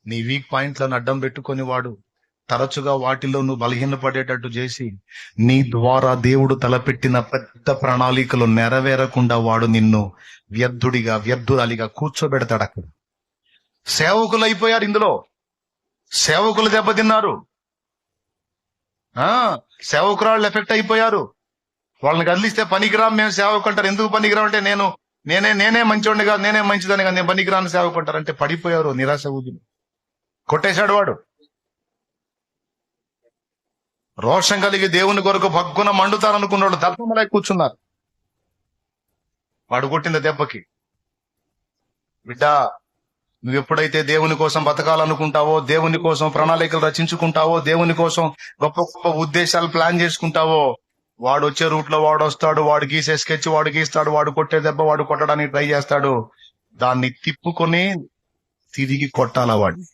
నీ వీక్ పాయింట్లను అడ్డం పెట్టుకొని వాడు తరచుగా వాటిలో నువ్వు బలహీనపడేటట్టు చేసి నీ ద్వారా దేవుడు తలపెట్టిన పెద్ద ప్రణాళికలు నెరవేరకుండా వాడు నిన్ను వ్యర్థురాలిగా కూర్చోబెడతాడు. అక్కడ సేవకులు అయిపోయారు, ఇందులో సేవకులు దెబ్బతిన్నారు, సేవకురాళ్ళు ఎఫెక్ట్ అయిపోయారు. వాళ్ళని కదిలిస్తే పనికిరాం మేము సేవకుంటారు. ఎందుకు పనికిరాం అంటే నేనే మంచివాడిని కాదు, నేనే మంచిదని కాదు, నేను పనికిరాని సేవకుంటారంటే పడిపోయారు. నిరాశ ఊది కొట్టేశాడు వాడు. రోషం కలిగి దేవుని కొరకు భగ్గున మండుతారనుకున్నాడు, దర్శనమలై కూర్చున్నారు. వాడు కొట్టింది దెబ్బకి. బిడ్డ, నువ్వు ఎప్పుడైతే దేవుని కోసం బతకాలనుకుంటావో, దేవుని కోసం ప్రణాళికలు రచించుకుంటావో, దేవుని కోసం గొప్ప గొప్ప ఉద్దేశాలు ప్లాన్ చేసుకుంటావో, వాడు వచ్చే రూట్ లో వాడు వస్తాడు, వాడు గీసే స్కెచ్ వాడు గీస్తాడు, వాడు కొట్టే దెబ్బ వాడు కొట్టడానికి ట్రై చేస్తాడు. దాన్ని తిప్పుకొని తిరిగి కొట్టాల వాడిని.